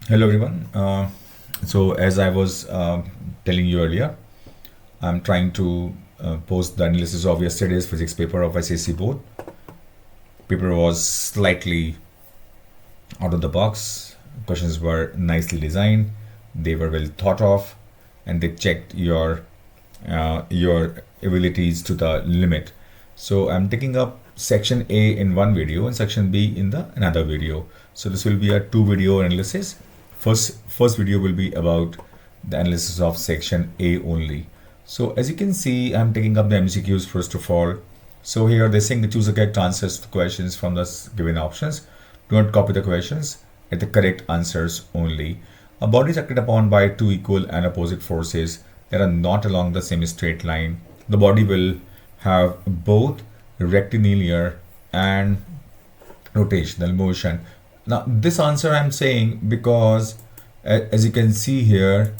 Hello everyone. So as I was telling you earlier, I'm trying to post the analysis of yesterday's physics paper of ICSE Board. Paper was slightly out of the box. Questions were nicely designed. They were well thought of, and they checked your abilities to the limit. So I'm taking up section A in one video and section B in the another video. So this will be a two video analysis. First video will be about the analysis of section A only. So as you can see, I'm taking up the MCQs first of all. So here they're saying to choose the correct answers to questions from the given options. Do not copy the questions, at the correct answers only. A body is acted upon by two equal and opposite forces that are not along the same straight line. The body will have both rectilinear and rotational motion. Now this answer I'm saying because as you can see here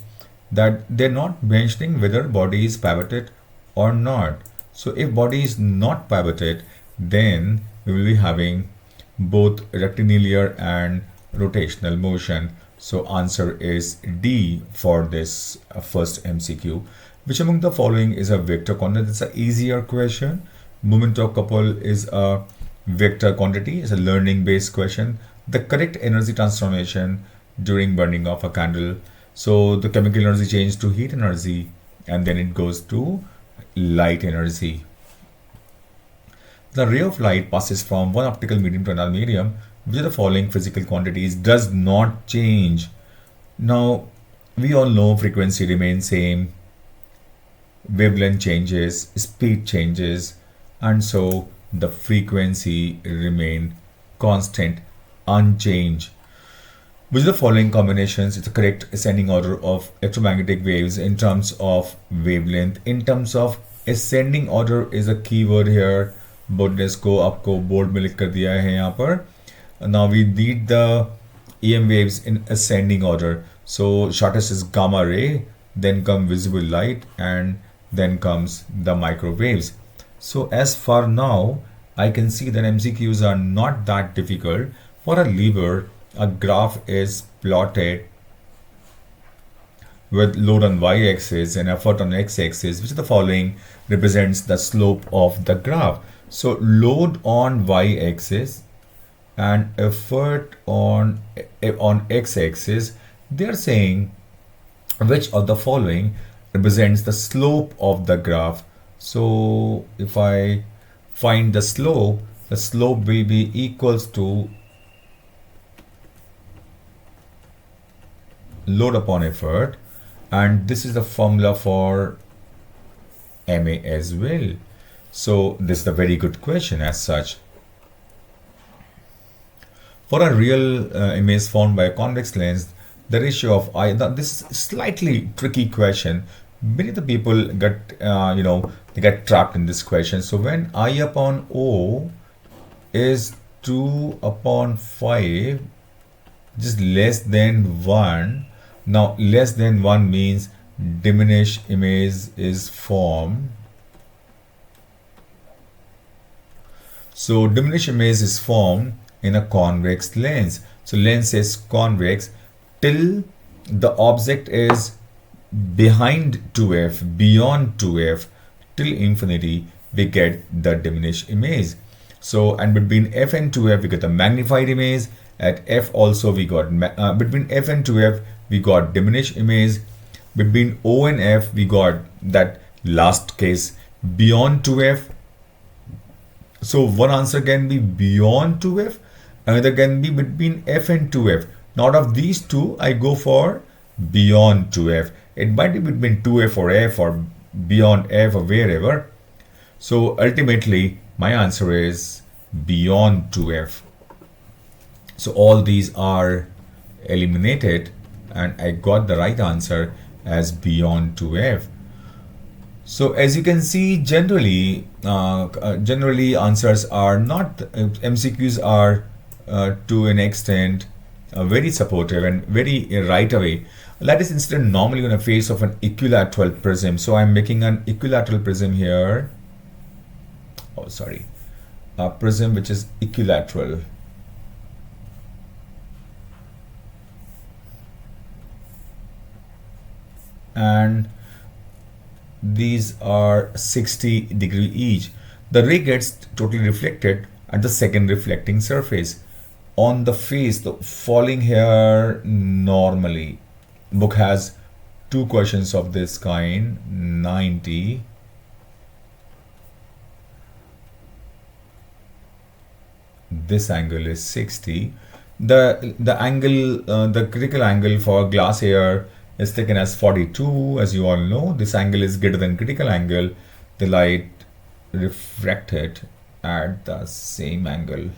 that they're not mentioning whether body is pivoted or not. So if body is not pivoted, then we will be having both rectilinear and rotational motion. So answer is D for this first MCQ. Which among the following is a vector quantity? It's an easier question. Moment of couple is a vector quantity. It's a learning based question. The correct energy transformation during burning of a candle. So the chemical energy changes to heat energy and then it goes to light energy. The ray of light passes from one optical medium to another medium. Which of the following physical quantities does not change? Now we all know frequency remains same, wavelength changes, speed changes, and so the frequency remain constant, unchanged. Which of the following combinations is the correct ascending order of electromagnetic waves in terms of wavelength? In terms of ascending order is a keyword here. बोर्डनेस को आपको board में लिख कर दिया है यहाँ पर. Now we need the EM waves in ascending order. So shortest is gamma ray, then come visible light, and then comes the microwaves. So as for now, I can see that MCQs are not that difficult. For a lever, a graph is plotted with load on y-axis and effort on x-axis. Which of the following represents the slope of the graph? So load on y-axis and effort on x-axis, they're saying which of the following represents the slope of the graph. So if I find the slope will be equals to load upon effort, and this is the formula for MA as well. So this is a very good question as such. For a real image formed by a convex lens, the ratio of I. Now this is slightly tricky question. Many of the people get they get trapped in this question. So when I upon O is 2 upon 5, just less than 1. Now less than 1 means diminished image is formed. So diminished image is formed in a convex lens. So lens is convex till the object is behind 2f, beyond 2f, till infinity we get the diminished image. So and between f and 2f we get the magnified image. At f also we got between f and 2f we got diminished image. Between O and f we got that last case beyond 2f. So one answer can be beyond 2f, another can be between f and 2f. Now out of these two, I go for beyond 2f. It might be between 2f or f or beyond f or wherever. So ultimately, my answer is beyond 2f. So all these are eliminated and I got the right answer as beyond 2f. So as you can see, generally answers are not, MCQs are to an extent very supportive and very right away. Lattice incident normally on a face of an equilateral prism. So I'm making an equilateral prism here. Oh, sorry, a prism which is equilateral. and these are 60 degree each. The ray gets totally reflected at the second reflecting surface. On the face, the falling here normally. Book has two questions of this kind, 90. This angle is 60. The angle, the critical angle for glass here is taken as 42. As you all know, this angle is greater than critical angle. The light refracted at the same angle.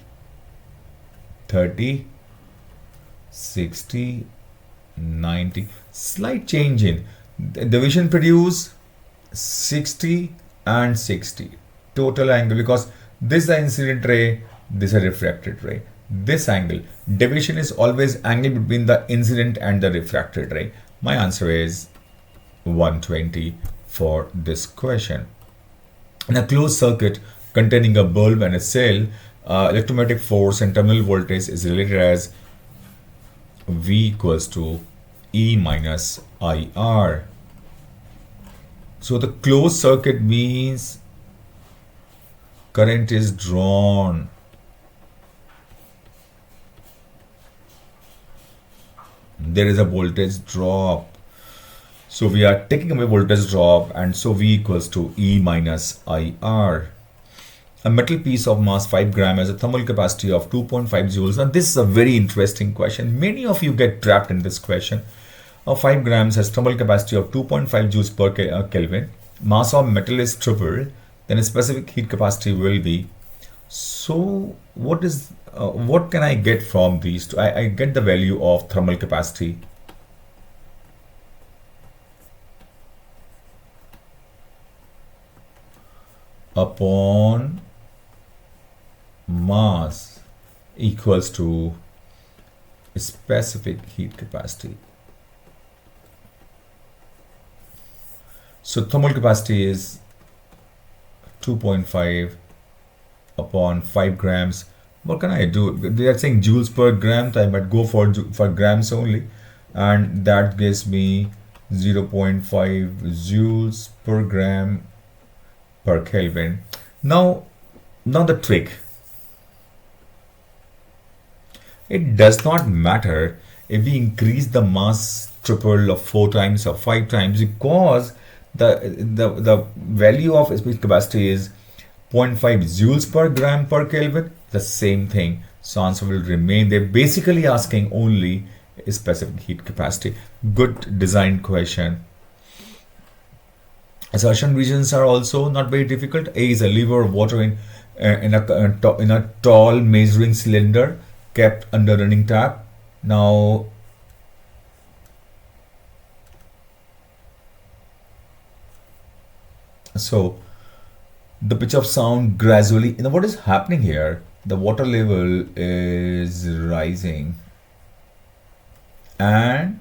30, 60, 90. Slight change in division produce 60 and 60. Total angle, because this is the incident ray, this is a refracted ray. This angle, deviation is always angle between the incident and the refracted ray. My answer is 120 for this question. In a closed circuit containing a bulb and a cell, electromagnetic force and terminal voltage is related as V equals to E minus IR. So the closed circuit means current is drawn. There is a voltage drop. So we are taking away voltage drop, and so V equals to E minus IR. A metal piece of mass 5 gram has a thermal capacity of 2.5 joules. And this is a very interesting question. Many of you get trapped in this question. 5 grams has thermal capacity of 2.5 joules per Kelvin. Mass of metal is triple. Then a specific heat capacity will be. So what can I get from these two? I get the value of thermal capacity. Upon mass equals to specific heat capacity. So thermal capacity is 2.5 upon 5 grams. What can I do? They are saying joules per gram, so I might go for grams only, and that gives me 0.5 joules per gram per Kelvin. Now the trick. It does not matter if we increase the mass triple or 4 times or 5 times, because the value of specific capacity is 0.5 joules per gram per Kelvin. The same thing. So answer will remain. They're basically asking only a specific heat capacity. Good designed question. Assertion regions are also not very difficult. A is a lever of water in a tall measuring cylinder kept under running tap. Now so the pitch of sound gradually, what is happening here? The water level is rising and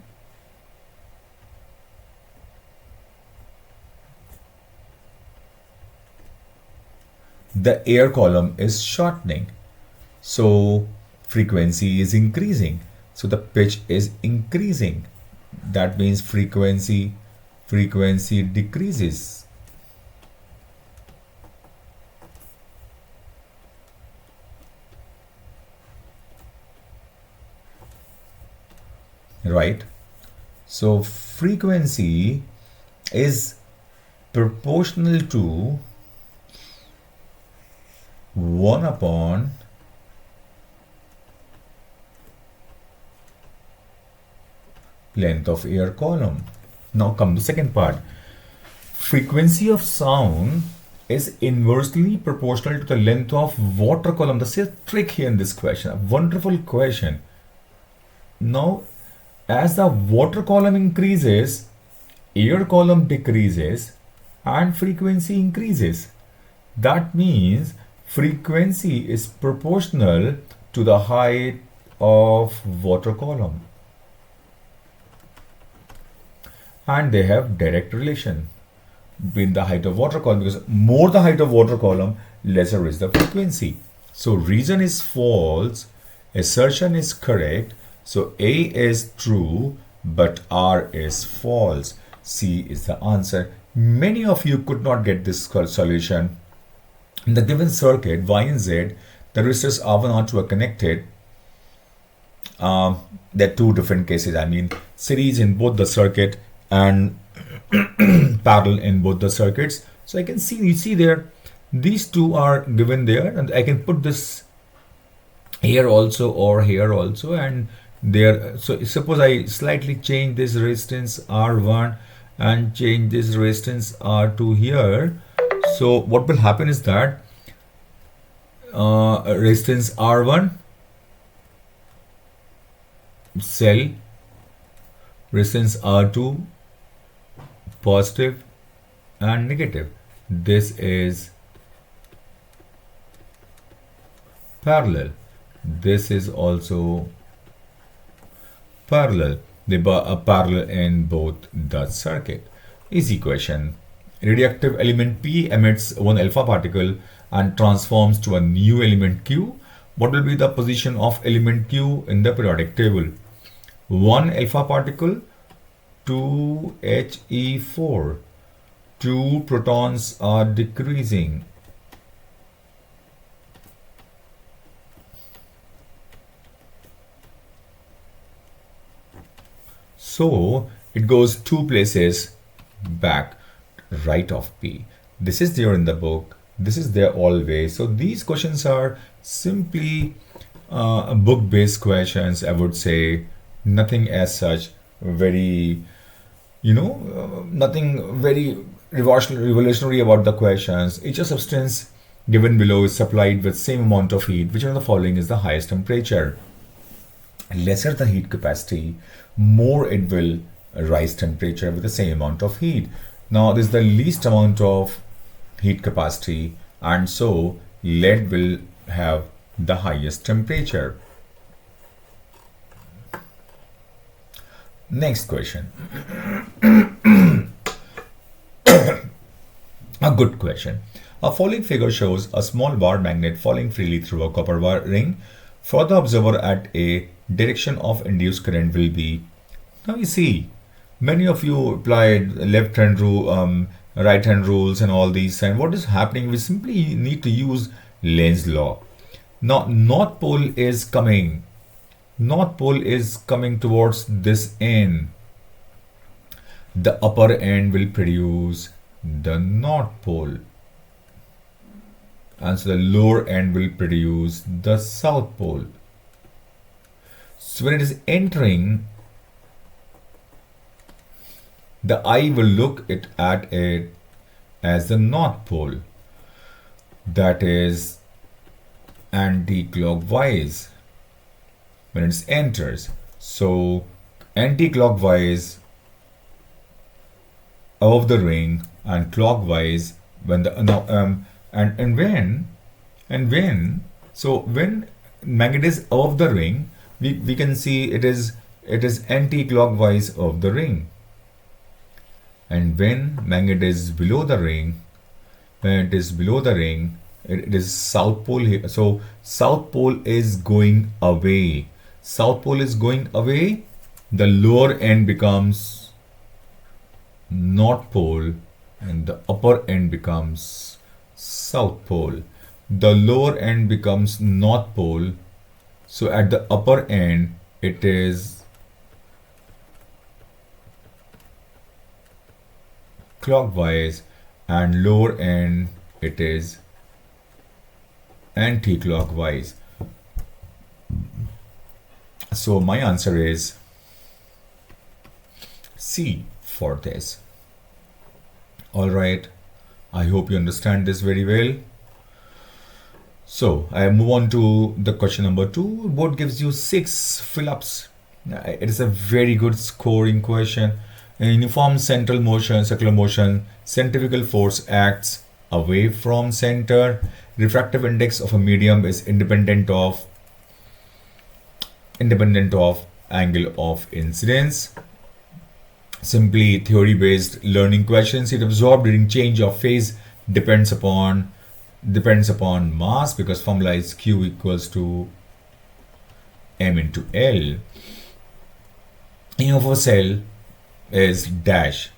the air column is shortening. So frequency is increasing. So the pitch is increasing. That means frequency decreases. Right? So frequency is proportional to 1 upon length of air column. Now come to the second part. Frequency of sound is inversely proportional to the length of water column. That's a trick here in this question. A wonderful question. Now, as the water column increases, air column decreases and frequency increases. That means frequency is proportional to the height of water column. And they have direct relation between the height of water column, because more the height of water column, lesser is the frequency. So reason is false, assertion is correct. So A is true, but R is false. C is the answer. Many of you could not get this solution. In the given circuit Y and Z, the resistors R1 R2 are connected. There are two different cases. I mean, series in both the circuit and parallel in both the circuits. So I can see, you see there, these two are given there, and I can put this here also or here also, and there. So suppose I slightly change this resistance R1 and change this resistance R2 here. So what will happen is that resistance R1 cell, resistance R2 positive and negative. This is parallel. This is also parallel. They are parallel in both the circuit. Easy question. Radioactive element P emits one alpha particle and transforms to a new element Q. What will be the position of element Q in the periodic table? One alpha particle, 2 He4. Two protons are decreasing. So it goes two places back, right of P. This is there in the book. This is there always. So these questions are simply book-based questions, I would say. Nothing as such very, nothing very revolutionary about the questions. Each substance given below is supplied with same amount of heat. Which one of the following is the highest temperature? Lesser the heat capacity, more it will rise temperature with the same amount of heat. Now this is the least amount of heat capacity, and so lead will have the highest temperature. Next question. A good question. A following figure shows a small bar magnet falling freely through a copper wire ring. For the observer at a direction of induced current will be. Now you see, many of you applied left hand rule, right hand rules and all these, and what is happening, we simply need to use Lenz's law. Now north pole is coming towards this end. The upper end will produce the north pole, and so the lower end will produce the south pole. So when it is entering, the eye will look at it as the north pole, that is anti-clockwise when it enters. So anti-clockwise above the ring and clockwise when the when magnet is above the ring, we can see it is anti-clockwise of the ring. And when magnet is below the ring, it is south pole here. So south pole is going away. The lower end becomes north pole and the upper end becomes south pole. The lower end becomes north pole. So at the upper end it is clockwise and lower end it is anti-clockwise. So my answer is C for this. Alright, I hope you understand this very well. So I move on to the question number 2. Board gives you 6 fill-ups. It is a very good scoring question. In uniform central motion, circular motion, centrifugal force acts away from center. Refractive index of a medium is independent of angle of incidence. Simply theory based learning questions. It absorbed during change of phase depends upon mass, because formula is Q equals to M into L. E of a cell is dash.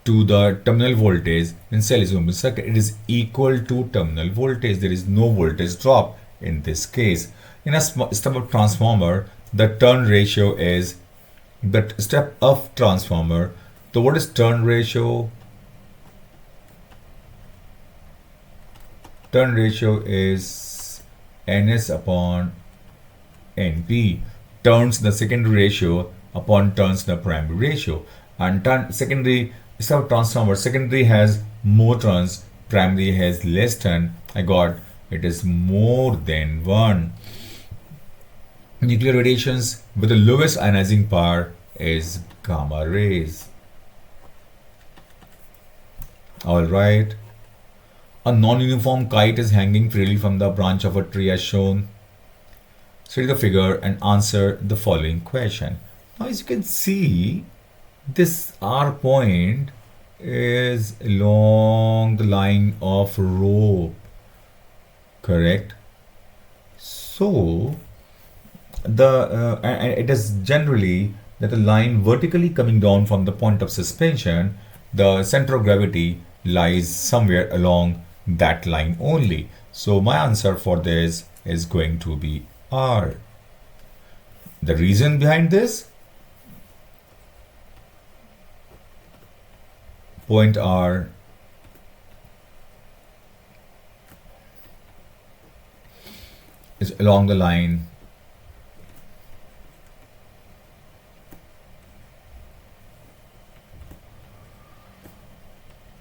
to the terminal voltage in cell is open circuit. It is equal to terminal voltage. There is no voltage drop in this case. In a step-up transformer, the turn ratio is the step-up transformer. So what is turn ratio? Turn ratio is ns upon np. Turns the secondary ratio upon turns the primary ratio. And secondary step-up transformer, secondary has more turns, primary has less turn. I got it is more than 1. Nuclear radiations with the lowest ionizing power is gamma rays. Alright. A non-uniform kite is hanging freely from the branch of a tree as shown. Study the figure and answer the following question. Now as you can see, this R point is along the line of rope. Correct? So it is generally that the line vertically coming down from the point of suspension, the center of gravity lies somewhere along that line only. So my answer for this is going to be R. The reason behind this, point R is along the line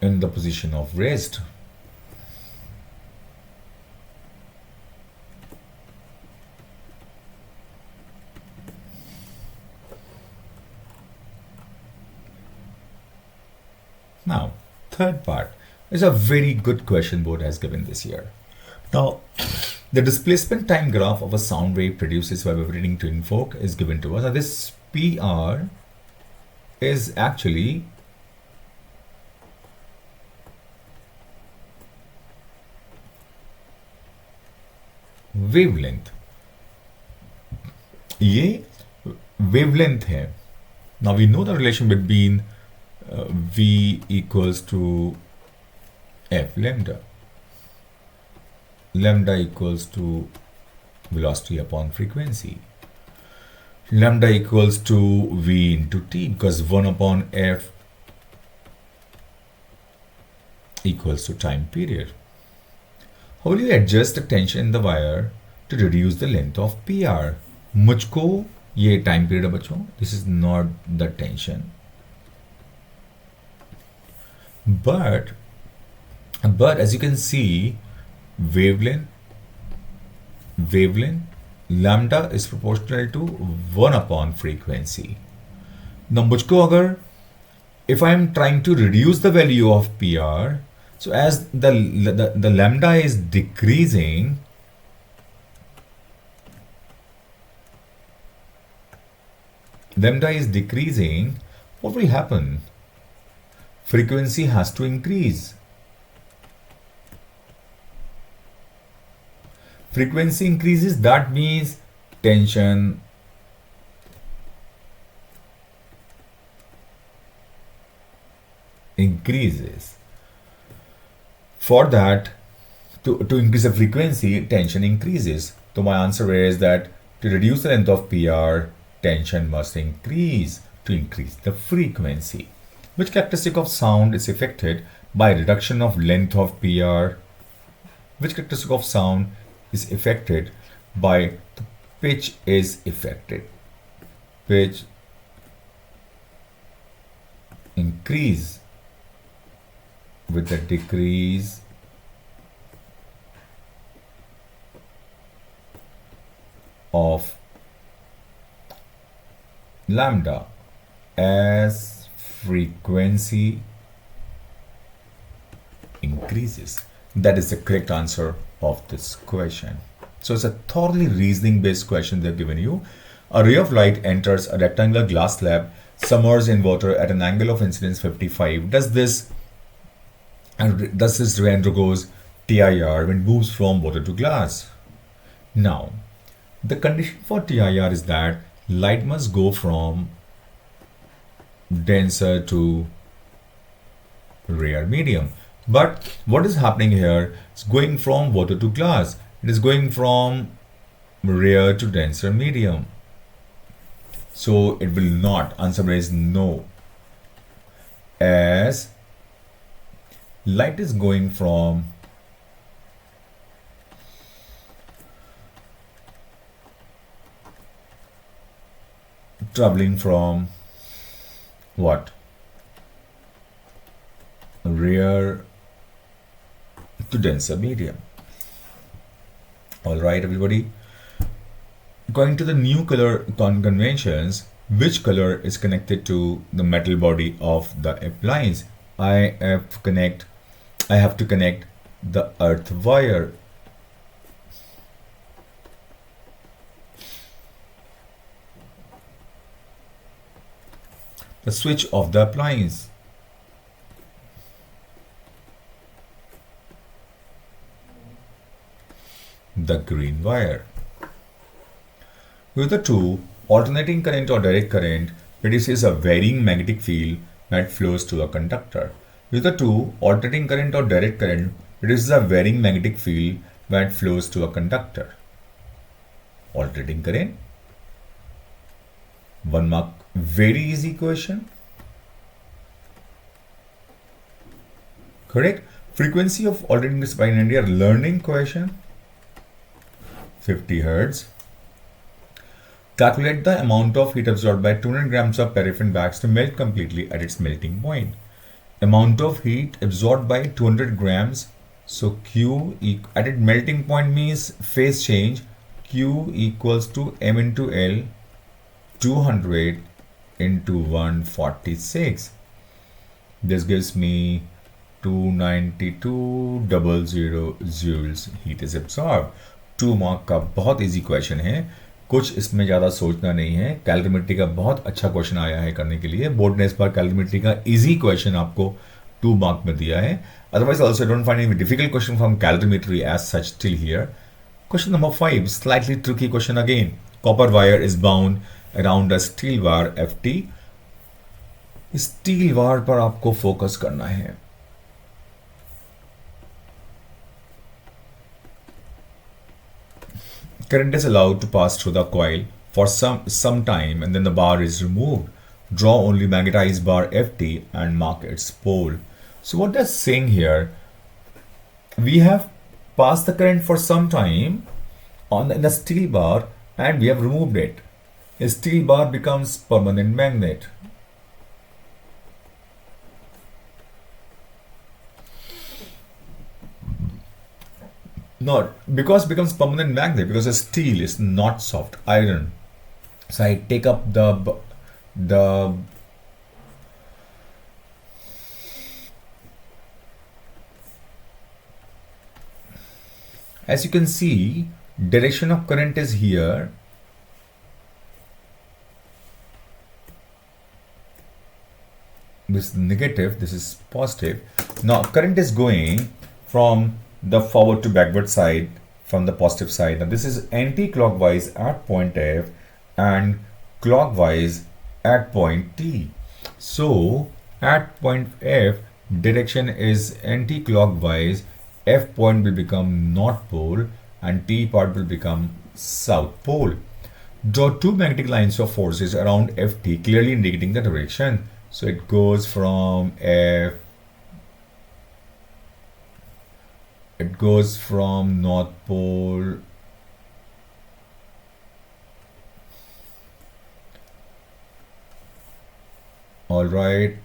in the position of rest. Now, third part is a very good question board has given this year. Now, the displacement time graph of a sound wave produces by vibrating twin fork is given to us. Now, this PR is actually wavelength. ये wavelength है. Now we know the relation between V equals to F lambda. Lambda equals to velocity upon frequency. Lambda equals to V into T because 1 upon F equals to time period. How will you adjust the tension in the wire to reduce the length of PR? मुझको ये time period है बच्चों. This is not the tension. But as you can see, wavelength lambda is proportional to 1 upon frequency. Now मुझको अगर if I am trying to reduce the value of PR, so as the lambda is decreasing, what will happen? Frequency has to increase. Frequency increases, that means tension increases. For that, to increase the frequency, tension increases. So my answer is that to reduce the length of PR, tension must increase to increase the frequency. Which characteristic of sound is affected by reduction of length of PR? Which characteristic of sound is affected by the pitch is affected? Pitch increase with the decrease of lambda as frequency increases. That is the correct answer of this question. So it's a thoroughly reasoning based question they've given you. A ray of light enters a rectangular glass slab submerged in water at an angle of incidence 55. Does this ray undergoes TIR when it moves from water to glass? Now, the condition for TIR is that light must go from denser to rare medium. But what is happening here? It's going from water to glass. It is going from rare to denser medium. So it will not. Answer is no. As light is going from traveling from what? Rare to denser medium. All right, everybody. Going to the new color conventions, which color is connected to the metal body of the appliance? I have to connect the earth wire. The switch of the appliance. The green wire. With the two, alternating current or direct current produces a varying magnetic field that flows to a conductor. With the two, alternating current or direct current produces a varying magnetic field that flows to a conductor. Alternating current. 1 mark. Very easy question. Correct. Frequency of alternating current by India learning question. 50 Hertz. Calculate the amount of heat absorbed by 200 grams of paraffin wax to melt completely at its melting point. Amount of heat absorbed by 200 grams. So Q at its melting point means phase change. Q equals to M into L, 200 into 146. This gives me 292,000 joules heat is absorbed. 2 mark का बहुत easy question है, कुछ इसमें ज़्यादा सोचना नहीं है. Calorimetry का बहुत अच्छा क्वेश्चन आया है करने के लिए. बोर्ड ने इस बार कैलोरीमेट्री का इजी क्वेश्चन आपको 2 मार्क में दिया है. Otherwise also don't find any difficult question from calorimetry as such till here. Question number 5, slightly tricky question again. Copper wire is bound around a steel wire FT. Steel wire पर आपको focus करना है. Current is allowed to pass through the coil for some time and then the bar is removed. Draw only magnetized bar FT and mark its pole. So what they're saying here, we have passed the current for some time on the steel bar and we have removed it. A steel bar becomes permanent magnet. Not because it becomes permanent magnet because the steel is not soft iron. So I take up the as you can see, direction of current is here. This is negative, this is positive. Now current is going from the forward to backward side from the positive side. Now this is anti-clockwise at point F and clockwise at point T. So at point F, direction is anti-clockwise. F point will become north pole and T part will become south pole. Draw two magnetic lines of forces around FT, clearly indicating the direction. So it goes from F, it goes from north pole all right,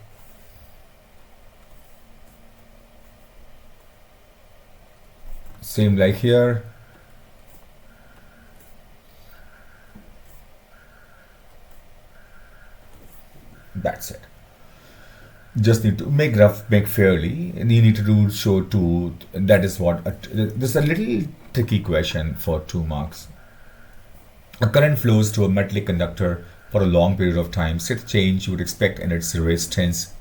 same like here. That's it. Just need to make rough, make fairly, and you need to do show two. That is what this is a little tricky question for 2 marks. A current flows through a metallic conductor for a long period of time. Set change you would expect in its resistance.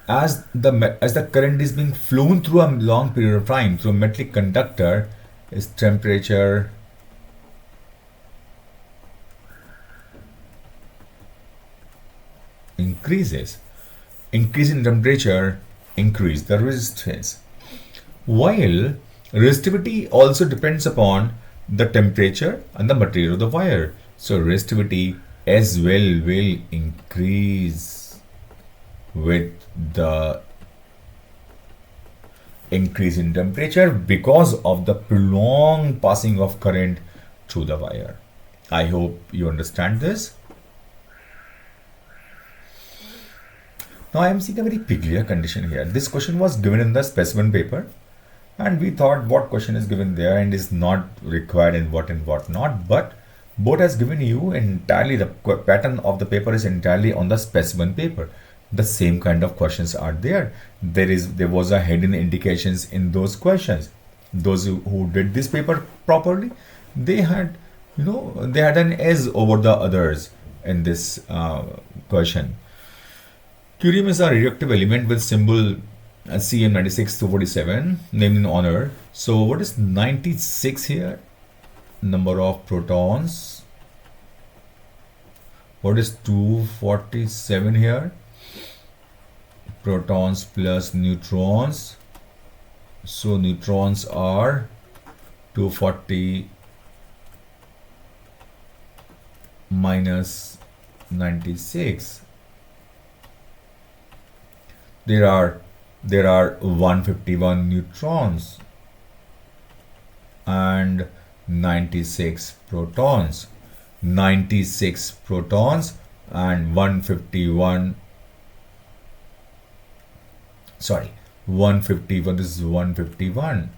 As the current is being flown through a long period of time through a metallic conductor, its temperature increases. increase in temperature increase the resistance, while resistivity also depends upon the temperature and the material of the wire. So resistivity as well will increase with the increase in temperature because of the prolonged passing of current through the wire. I hope you understand this. Now I am seeing a very peculiar condition here. This question was given in the specimen paper, and we thought what question is given there and is not required and what not, but board has given you entirely, the pattern of the paper is entirely on the specimen paper. The same kind of questions are there. There was a hidden indications in those questions. Those who did this paper properly, they had they had an edge over the others in this question. Curium is a radioactive element with symbol CM96-247 named in honor. So what is 96 here? Number of protons. What is 247 here? Protons plus neutrons. So neutrons are 240 minus 96. There are 151 neutrons and 96 protons. 96 protons and 151. Sorry, 151. This is 151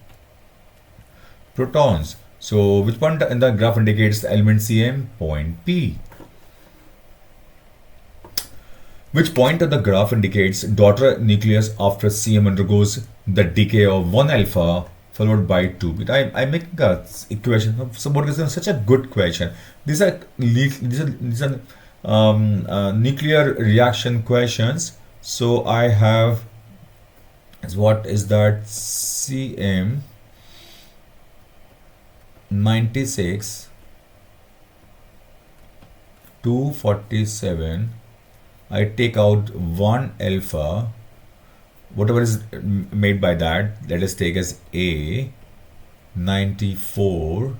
protons. So which point in the graph indicates the element Cm? Point P. Which point of the graph indicates daughter nucleus after Cm undergoes the decay of 1 alpha followed by 2 beta? I'm making a equation. So what is such a good question? These are nuclear reaction questions. So I have, what is that? Cm 96 247. I take out 1 alpha, whatever is made by that, let us take as A. 94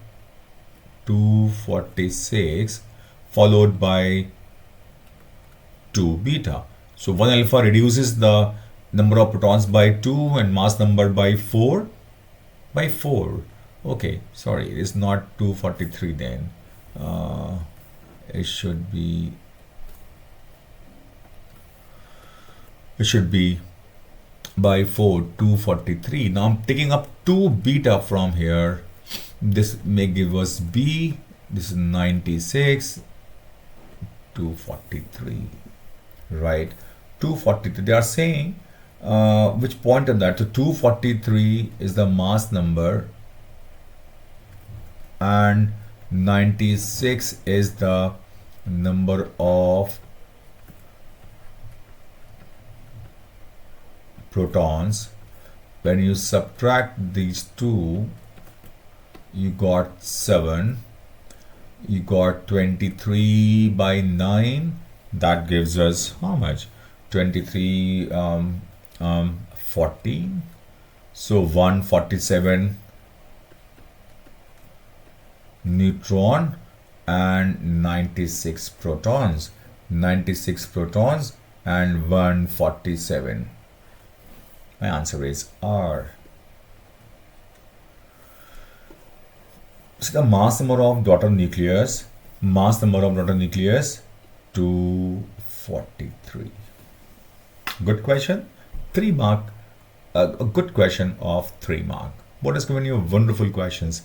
246 followed by 2 beta. So 1 alpha reduces the number of protons by 2 and mass number by 4. Okay, sorry, it is not 243 then. It should be by 4, 243. Now I'm taking up 2 beta from here. This may give us B. This is 96 243, right? 243. They are saying which point of that? So 243 is the mass number and 96 is the number of protons. When you subtract these two, you got 7. You got 23 by 9. That gives us how much? 23 14. So 147 neutron and 96 protons. 96 protons and 147. My answer is R. So the mass number of daughter nucleus, 243. Good question. 3 mark. A good question of 3 mark. What has given you wonderful questions?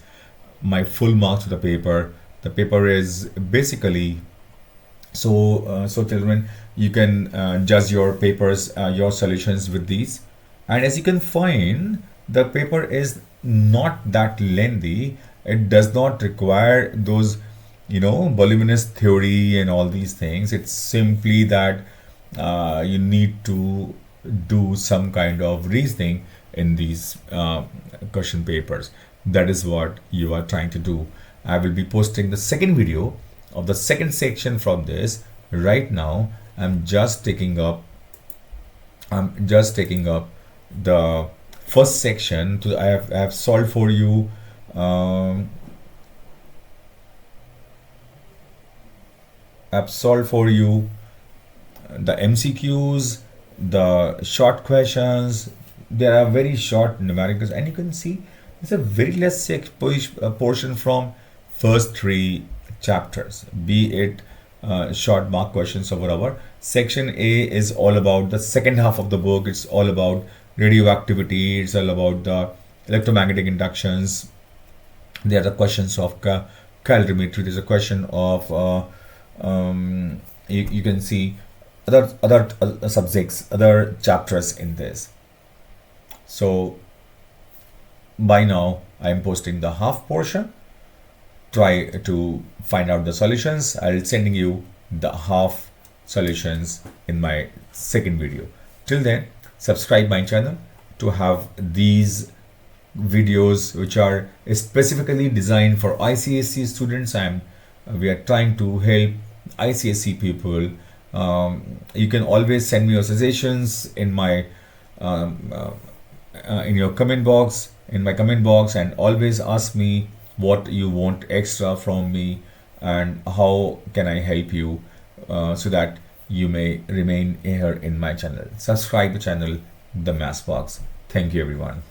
My full marks to the paper. The paper is basically so children, you can judge your papers, your solutions with these. And as you can find, the paper is not that lengthy. It does not require those, voluminous theory and all these things. It's simply that you need to do some kind of reasoning in these question papers. That is what you are trying to do. I will be posting the second video of the second section from this right now. I'm just taking up I'm just taking up the first section. I have solved for you I've solved for you the MCQs, the short questions. There are very short numericals, and you can see there's a very less portion from first three chapters, be it short mark questions or whatever. Section A is all about the second half of the book. It's all about radioactivity. It's all about the electromagnetic inductions. There are the questions of calorimetry. There's a question of you can see other subjects, other chapters in this. So by now I am posting the half portion. Try to find out the solutions. I'll sending you the half solutions in my second video. Till then, subscribe my channel to have these videos which are specifically designed for ICSE students. We are trying to help ICSE people. You can always send me your suggestions in my in your comment box, and always ask me what you want extra from me and how can I help you so that you may remain here in my channel. Subscribe the channel, The Maths Box. Thank you everyone.